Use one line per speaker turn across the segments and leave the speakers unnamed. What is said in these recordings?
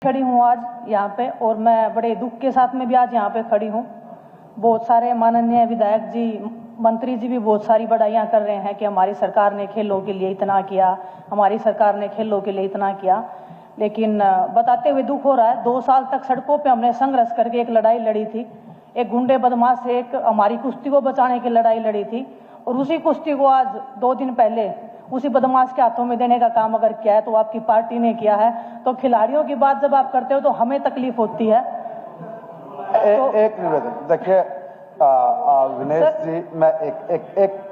खड़ी हूँ आज यहाँ पे, और मैं बड़े दुख के साथ में भी आज यहाँ पे खड़ी हूँ। बहुत सारे माननीय विधायक जी, मंत्री जी भी बहुत सारी बड़ाइयाँ कर रहे हैं कि हमारी सरकार ने खेलों के लिए इतना किया, हमारी सरकार ने खेलों के लिए इतना किया। लेकिन बताते हुए दुख हो रहा है, 2 साल तक सड़कों पे हमने संघर्ष करके एक लड़ाई लड़ी थी। एक गुंडे बदमाश से एक हमारी कुश्ती को बचाने की लड़ाई लड़ी थी, और उसी कुश्ती को आज 2 दिन पहले उसी बदमाश के हाथों में देने का काम अगर किया है तो आपकी पार्टी ने किया है। तो खिलाड़ियों की बात जब आप करते हो तो हमें तकलीफ होती है।
एक निवेदन देखिए विनेश जी, मैं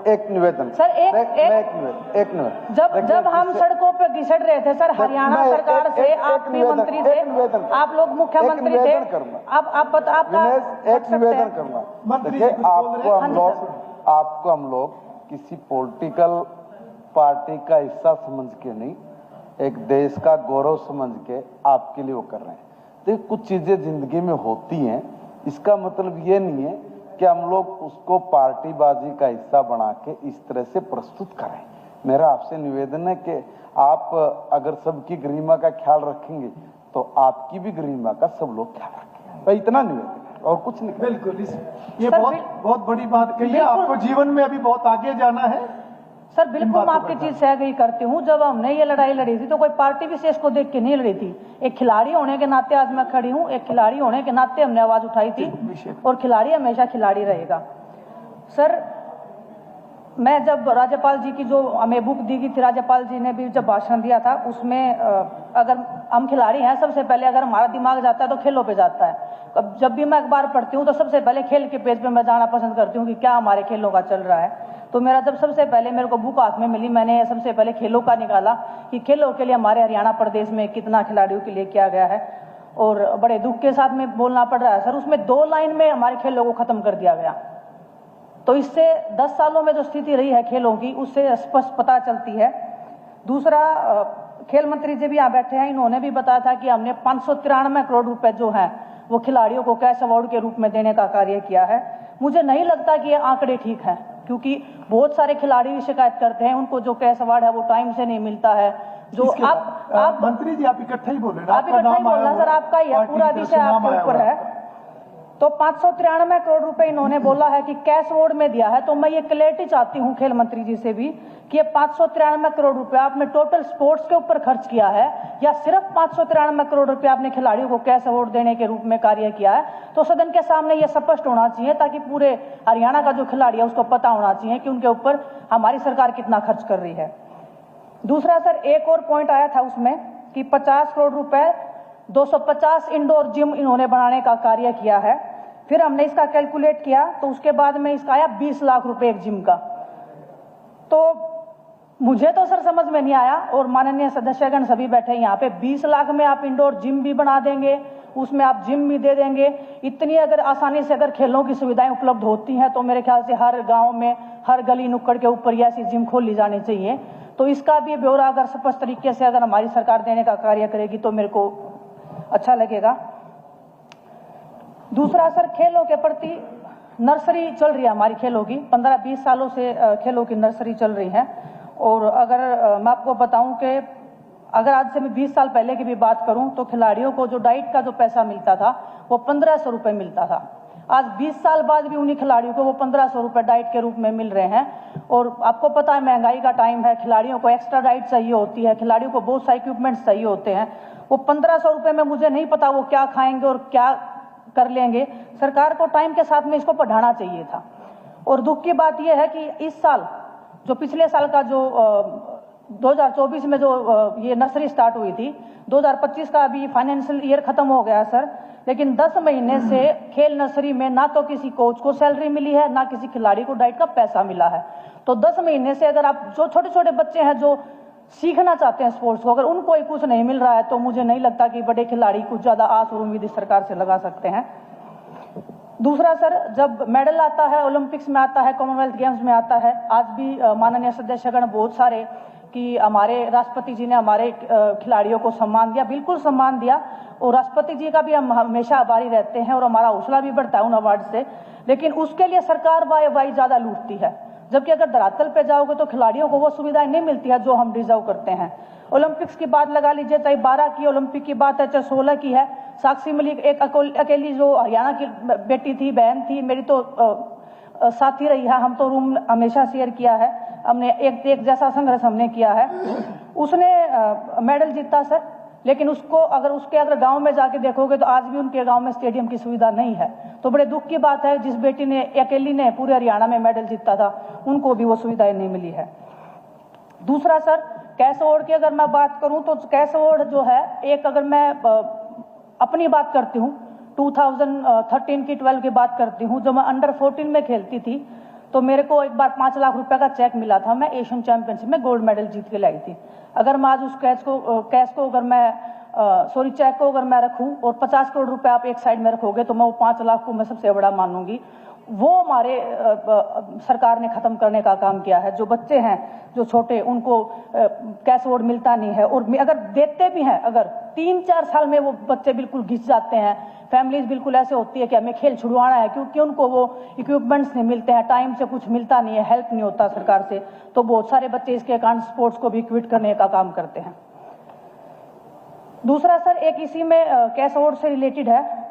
एक निवेदन
सर, एक निवेदन। जब हम सड़कों पे घिसट रहे थे सर, हरियाणा सरकार से आप भी मंत्री थे, आप लोग मुख्यमंत्री थे, आप
एक निवेदन करूंगा। देखिए, आपको हम लोग किसी पॉलिटिकल पार्टी का हिस्सा समझ के नहीं, एक देश का गौरव समझ के आपके लिए वो कर रहे हैं। तो कुछ चीजें जिंदगी में होती हैं, इसका मतलब ये नहीं है कि हम लोग उसको पार्टीबाजी का हिस्सा बना के इस तरह से प्रस्तुत करें। मेरा आपसे निवेदन है कि आप अगर सबकी गरिमा का ख्याल रखेंगे तो आपकी भी गरिमा का सब लोग ख्याल रखेंगे। भाई इतना निवेदन है और कुछ नहीं।
बिल्कुल, ये बहुत बड़ी बात कही है। आपको जीवन में अभी बहुत आगे जाना है
सर। बिल्कुल, मैं आपकी चीज से एग्री करती हूँ। जब हमने ये लड़ाई लड़ी थी तो कोई पार्टी विशेष को देख के नहीं लड़ी थी। एक खिलाड़ी होने के नाते आज मैं खड़ी हूँ, एक खिलाड़ी होने के नाते हमने आवाज उठाई थी, और खिलाड़ी हमेशा खिलाड़ी रहेगा। सर, मैं जब राज्यपाल जी की जो हमें बुक दी गई थी, राज्यपाल जी ने भी जब भाषण दिया था, उसमें अगर हम खिलाड़ी हैं, सबसे पहले अगर हमारा दिमाग जाता है तो खेलों पे जाता है। अब जब भी मैं अखबार पढ़ती हूँ तो सबसे पहले खेल के पेज पे मैं जाना पसंद करती हूँ कि क्या हमारे खेलों का चल रहा है। तो मेरा जब सबसे पहले मेरे को बुक हाथ में मिली, मैंने सबसे पहले खेलों का निकाला कि खेलों के लिए हमारे हरियाणा प्रदेश में कितना खिलाड़ियों के लिए किया गया है, और बड़े दुख के साथ में बोलना पड़ रहा है सर, उसमें 2 लाइन में हमारे खेलों को खत्म कर दिया गया। तो इससे 10 सालों में जो स्थिति रही है खेलों की, उससे स्पष्ट पता चलती है। दूसरा, खेल मंत्री जी भी यहाँ बैठे हैं, इन्होंने भी बताया था कि हमने 593 करोड़ रुपए जो हैं वो खिलाड़ियों को कैश अवार्ड के रूप में देने का कार्य किया है। मुझे नहीं लगता कि ये आंकड़े ठीक हैं, क्योंकि बहुत सारे खिलाड़ी भी शिकायत करते हैं, उनको जो कैश अवार्ड है वो टाइम से नहीं मिलता है। जो आप
मंत्री जी, आप इकट्ठा ही बोल रहे हैं,
आप इकट्ठा ही बोल रहे हैं सर, आपका ही पूरा विषय आपके ऊपर है। तो 593 करोड़ रुपए इन्होंने बोला है कि कैश अवार्ड में दिया है। तो मैं ये क्लैरिटी चाहती हूँ खेल मंत्री जी से भी कि ये 593 करोड़ रुपए आपने टोटल स्पोर्ट्स के ऊपर खर्च किया है, या सिर्फ 593 करोड़ रुपए आपने खिलाड़ियों को कैश अवार्ड देने के रूप में कार्य किया है। तो सदन के सामने ये स्पष्ट होना चाहिए, ताकि पूरे हरियाणा का जो खिलाड़ी है उसको पता होना चाहिए कि उनके ऊपर हमारी सरकार कितना खर्च कर रही है। दूसरा सर, एक और पॉइंट आया था उसमें कि 50 करोड़ रुपए 250 इंडोर जिम इन्होंने बनाने का कार्य किया है। फिर हमने इसका कैलकुलेट किया तो उसके बाद में इसका आया 20 लाख रुपए एक जिम का। तो मुझे तो सर समझ में नहीं आया, और माननीय सदस्यगण सभी बैठे यहाँ पे, 20 लाख में आप इंडोर जिम भी बना देंगे, उसमें आप जिम भी दे देंगे। इतनी अगर आसानी से अगर खेलों की सुविधाएं उपलब्ध होती हैं तो मेरे ख्याल से हर गाँव में, हर गली नुक्कड़ के ऊपर ऐसी जिम खोल ली जानी चाहिए। तो इसका भी ब्यौरा अगर स्पष्ट तरीके से अगर हमारी सरकार देने का कार्य करेगी तो मेरे को अच्छा लगेगा। दूसरा सर, खेलों के प्रति नर्सरी चल रही है हमारी, खेलों की 15-20 सालों से खेलों की नर्सरी चल रही है। और अगर मैं आपको बताऊं कि अगर आज से मैं 20 साल पहले की भी बात करूं तो खिलाड़ियों को जो डाइट का जो पैसा मिलता था वो 1500 रुपये मिलता था। आज 20 साल बाद भी उन्हीं खिलाड़ियों को वो 1500 रुपये डाइट के रूप में मिल रहे हैं। और आपको पता है महंगाई का टाइम है, खिलाड़ियों को एक्स्ट्रा डाइट चाहिए होती है, खिलाड़ियों को बहुत सारे इक्विपमेंट्स चाहिए होते हैं। वो 1500 रुपये में मुझे नहीं पता वो क्या खाएंगे और क्या कर लेंगे। सरकार को टाइम के साथ में इसको बढ़ाना चाहिए था। और दुख की बात यह है कि इस साल जो पिछले साल का जो 2024 में जो ये नर्सरी स्टार्ट हुई थी, 2025 का अभी फाइनेंशियल ईयर खत्म हो गया सर, लेकिन 10 महीने से खेल नर्सरी में ना तो किसी कोच को सैलरी मिली है, ना किसी खिलाड़ी को डाइट का पैसा मिला है। तो 10 महीने से अगर आप जो छोटे छोटे बच्चे हैं जो सीखना चाहते हैं स्पोर्ट्स को, अगर उनको ही कुछ नहीं मिल रहा है तो मुझे नहीं लगता कि बड़े खिलाड़ी कुछ ज्यादा आस और उम्मीद इस सरकार से लगा सकते हैं। दूसरा सर, जब मेडल आता है, ओलंपिक्स में आता है, कॉमनवेल्थ गेम्स में आता है, आज भी माननीय सदस्यगण बहुत सारे कि हमारे राष्ट्रपति जी ने हमारे खिलाड़ियों को सम्मान दिया, बिल्कुल सम्मान दिया, और राष्ट्रपति जी का भी हम हमेशा आभारी रहते हैं और हमारा हौसला भी बढ़ता है उन अवार्ड से। लेकिन उसके लिए सरकार वाई ज्यादा लूटती है, जबकि अगर धरातल पे जाओगे तो खिलाड़ियों को वो सुविधाएं नहीं मिलती है जो हम डिजर्व करते हैं। ओलंपिक्स की बात लगा लीजिए, चाहे 12 की ओलंपिक की बात है, चाहे 16 की है। साक्षी मलिक एक अकेली जो हरियाणा की बेटी थी, बहन थी, मेरी तो साथी रही है। हम तो रूम हमेशा शेयर किया है, हमने एक जैसा संघर्ष हमने किया है। उसने मेडल जीता सर, लेकिन उसको अगर गांव में जाके देखोगे तो आज भी उनके गांव में स्टेडियम की सुविधा नहीं है। तो बड़े दुख की बात है, जिस बेटी ने अकेली ने पूरे हरियाणा में मेडल जीता था, उनको भी वो सुविधाएं नहीं मिली है। दूसरा सर, कैश अवार्ड की अगर मैं बात करूं तो कैश अवार्ड जो है, एक अगर मैं अपनी बात करती हूं, 2013 की 12 की बात करती हूं, जब मैं अंडर 14 में खेलती थी तो मेरे को एक बार 5 लाख रुपए का चेक मिला था। मैं एशियन चैंपियनशिप में गोल्ड मेडल जीत के लाई थी। अगर मैं आज उस चेक को अगर मैं रखूं और 50 करोड़ रुपए आप एक साइड में रखोगे तो मैं वो 5 लाख को मैं सबसे बड़ा मानूंगी। वो हमारे सरकार ने खत्म करने का काम किया है। जो बच्चे हैं जो छोटे, उनको कैश अवार्ड मिलता नहीं है, और अगर देते भी हैं, अगर 3-4 साल में वो बच्चे बिल्कुल घिस जाते हैं। फैमिलीज बिल्कुल ऐसे होती है कि हमें खेल छुड़वाना है, क्योंकि उनको वो इक्विपमेंट्स नहीं मिलते हैं, टाइम से कुछ मिलता नहीं है, हेल्प नहीं होता सरकार से। तो बहुत सारे बच्चे इसके कारण स्पोर्ट्स को भी क्विट करने का काम करते हैं। दूसरा सर, एक इसी में कैश अवार्ड से रिलेटेड है।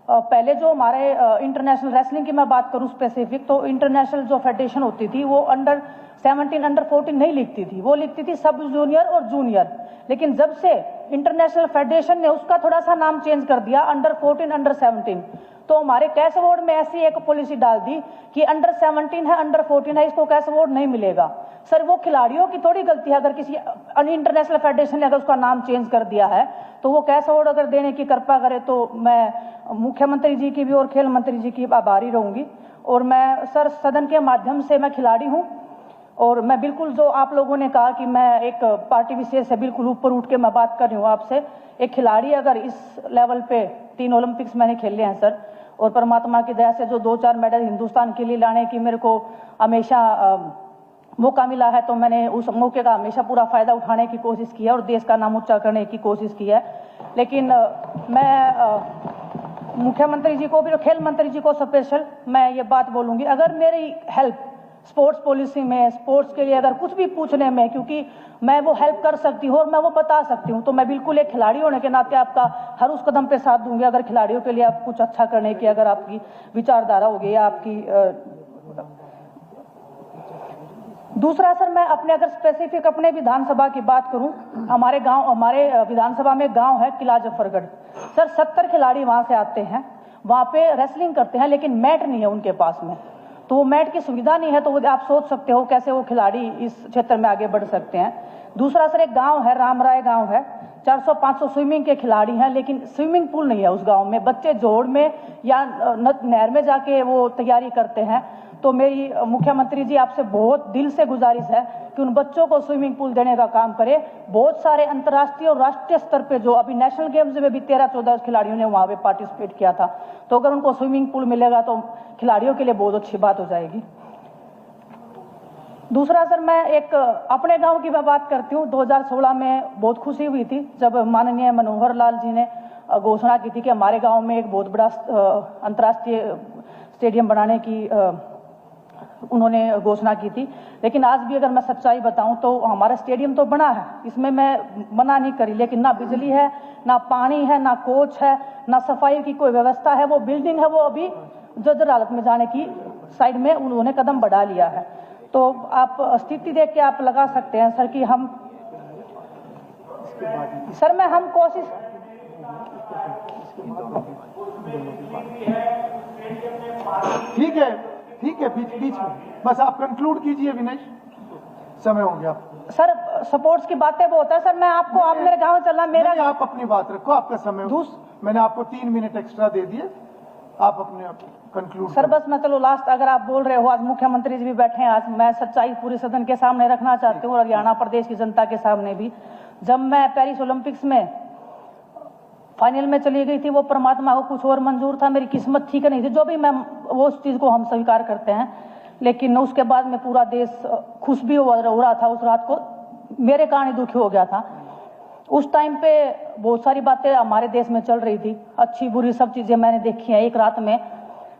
पहले जो हमारे इंटरनेशनल रेसलिंग की मैं बात करूं स्पेसिफिक, तो इंटरनेशनल जो फेडरेशन होती थी वो अंडर 17 अंडर 14 नहीं लिखती थी, वो लिखती थी सब जूनियर और जूनियर। लेकिन जब से इंटरनेशनल फेडरेशन ने उसका थोड़ा सा नाम चेंज कर दिया, अंडर 14 अंडर 17, तो हमारे कैश अवार्ड में ऐसी एक पॉलिसी डाल दी कि अंडर 17 है, अंडर 14 है, इसको कैश अवार्ड नहीं मिलेगा। सर, वो खिलाड़ियों की थोड़ी गलती है, अगर किसी इंटरनेशनल फेडरेशन ने अगर उसका नाम चेंज कर दिया है तो वो कैश अवार्ड अगर देने की कृपा करे तो मैं मुख्यमंत्री जी की भी और खेल मंत्री जी की आभारी रहूंगी। और मैं सर, सदन के माध्यम से मैं खिलाड़ी हूं, और मैं बिल्कुल जो आप लोगों ने कहा कि मैं एक पार्टी विशेष से बिल्कुल ऊपर उठ के मैं बात कर रही हूँ आपसे। एक खिलाड़ी अगर इस लेवल पे 3 ओलंपिक्स मैंने खेले हैं सर, और परमात्मा की दया से जो 2-4 मेडल हिंदुस्तान के लिए लाने की मेरे को हमेशा मौका मिला है, तो मैंने उस मौके का हमेशा पूरा फायदा उठाने की कोशिश की है और देश का नाम ऊंचा करने की कोशिश की है। लेकिन मैं मुख्यमंत्री जी को भी और खेल मंत्री जी को स्पेशल मैं ये बात बोलूंगी, अगर मेरी हेल्प स्पोर्ट्स पॉलिसी में, स्पोर्ट्स के लिए अगर कुछ भी पूछने में, क्योंकि मैं वो हेल्प कर सकती हूँ और मैं वो बता सकती हूँ, तो मैं बिल्कुल एक खिलाड़ी होने के नाते आपका हर उस कदम पे साथ दूंगी। अगर खिलाड़ियों के लिए आप कुछ अच्छा करने की अगर आपकी विचारधारा होगी या आपकी दूसरा सर, मैं अपने अगर स्पेसिफिक अपने विधानसभा की बात करूं, हमारे विधानसभा में गांव है किला जफरगढ़ सर। 70 खिलाड़ी वहां से आते हैं, वहां पे रेसलिंग करते हैं, लेकिन मैट नहीं है उनके पास में, तो वो मैट की सुविधा नहीं है। तो आप सोच सकते हो कैसे वो खिलाड़ी इस क्षेत्र में आगे बढ़ सकते हैं। दूसरा सर, एक गांव है रामराय गांव है, 400-500 स्विमिंग के खिलाड़ी हैं, लेकिन स्विमिंग पूल नहीं है उस गांव में। बच्चे जोड़ में या नहर में जाके वो तैयारी करते हैं। तो मेरी मुख्यमंत्री जी आपसे बहुत दिल से गुजारिश है कि उन बच्चों को स्विमिंग पूल देने का काम करें। बहुत सारे अंतर्राष्ट्रीय और राष्ट्रीय स्तर पे जो अभी नेशनल गेम्स में भी 13-14 खिलाड़ियों ने वहां पे पार्टिसिपेट किया था, तो अगर उनको स्विमिंग पूल मिलेगा तो खिलाड़ियों के लिए बहुत अच्छी बात हो जाएगी। दूसरा सर, मैं एक अपने गांव की मैं बात करती हूँ। 2016 में बहुत खुशी हुई थी जब माननीय मनोहर लाल जी ने घोषणा की थी कि हमारे गांव में एक बहुत बड़ा अंतर्राष्ट्रीय स्टेडियम बनाने की उन्होंने घोषणा की थी। लेकिन आज भी अगर मैं सच्चाई बताऊं तो हमारा स्टेडियम तो बना है, इसमें मैं मना नहीं करी, लेकिन ना बिजली है, ना पानी है, ना कोच है, ना सफाई की कोई व्यवस्था है। वो बिल्डिंग है वो अभी जर्जर हालत में जाने की साइड में उन्होंने कदम बढ़ा लिया है। तो आप स्थिति देख के आप लगा सकते हैं सर कि हम कोशिश
ठीक है बीच में बस आप कंक्लूड कीजिए विनेश, समय हो गया
सर। सपोर्ट्स की बातें बहुत है सर, मैं आपको आप मेरे गांव चलना मेरा
आप अपनी बात रखो, आपका समय मैंने आपको 3 मिनट एक्स्ट्रा दे दिए, आप अपने कंक्लूड
सर। बस मैं चलो लास्ट, अगर आप बोल रहे हो आज मुख्यमंत्री जी भी बैठे हैं, आज मैं सच्चाई पूरे सदन के सामने रखना चाहती हूँ और हरियाणा प्रदेश की जनता के सामने भी। जब मैं पेरिस ओलंपिक्स में फाइनल में चली गई थी, वो परमात्मा को कुछ और मंजूर था, मेरी किस्मत ठीक नहीं थी, जो भी मैं वो उस चीज को हम स्वीकार करते हैं। लेकिन उसके बाद में पूरा देश खुश भी हो रहा था, उस रात को मेरे कारण ही दुखी हो गया था। उस टाइम पे बहुत सारी बातें हमारे देश में चल रही थी, अच्छी बुरी सब चीजें मैंने देखी हैं एक रात में।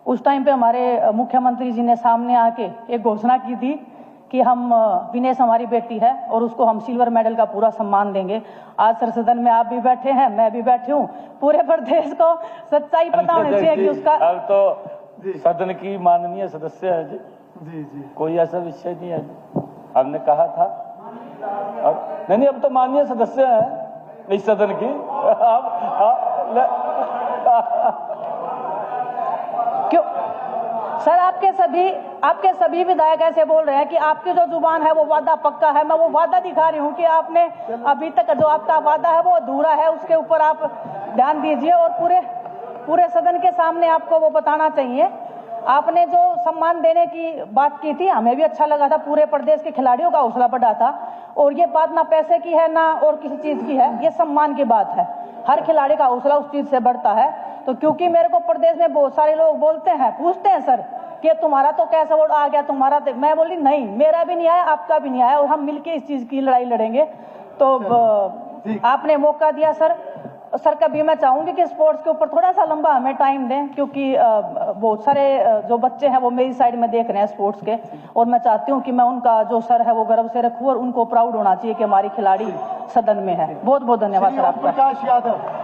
उस टाइम पे हमारे मुख्यमंत्री जी ने सामने आके एक घोषणा की थी कि हम विनेश हमारी बेटी है और उसको हम सिल्वर मेडल का पूरा सम्मान देंगे। आज सर सदन में आप भी बैठे हैं, मैं भी बैठी हूँ, पूरे प्रदेश को सच्चाई पता होनी चाहिए कि उसका।
अब तो सदन की माननीय सदस्य है जी,
जी
कोई ऐसा विषय नहीं है जी, हमने कहा था। अब नहीं, अब तो माननीय सदस्य है इस सदन की।
क्यों सर, आपके सभी विधायक ऐसे बोल रहे हैं कि आपकी जो जुबान है वो वादा पक्का है। मैं वो वादा दिखा रही हूँ कि आपने अभी तक जो आपका वादा है वो अधूरा है, उसके ऊपर आप ध्यान दीजिए और पूरे सदन के सामने आपको वो बताना चाहिए। आपने जो सम्मान देने की बात की थी, हमें भी अच्छा लगा था, पूरे प्रदेश के खिलाड़ियों का हौसला बढ़ा था। और ये बात ना पैसे की है ना और किसी चीज की है, ये सम्मान की बात है। हर खिलाड़ी का हौसला उस चीज से बढ़ता है। तो क्योंकि मेरे को प्रदेश में बहुत सारे लोग बोलते हैं, पूछते हैं सर कि तुम्हारा तो कैसा वोट आ गया, तुम्हारा तो, मैं बोली नहीं, मेरा भी नहीं आया, आपका भी नहीं आया, और हम मिलके इस चीज की लड़ाई लड़ेंगे। तो आपने मौका दिया सर। कभी मैं चाहूंगी कि स्पोर्ट्स के ऊपर थोड़ा सा लंबा हमें टाइम दें, क्योंकि बहुत सारे जो बच्चे हैं वो मेरी साइड में देख रहे हैं स्पोर्ट्स के, और मैं चाहती हूं कि मैं उनका जो सर है वो गर्व से रखूं और उनको प्राउड होना चाहिए कि हमारी खिलाड़ी सदन में है। बहुत बहुत धन्यवाद सर आपका।
प्रकाश यादव।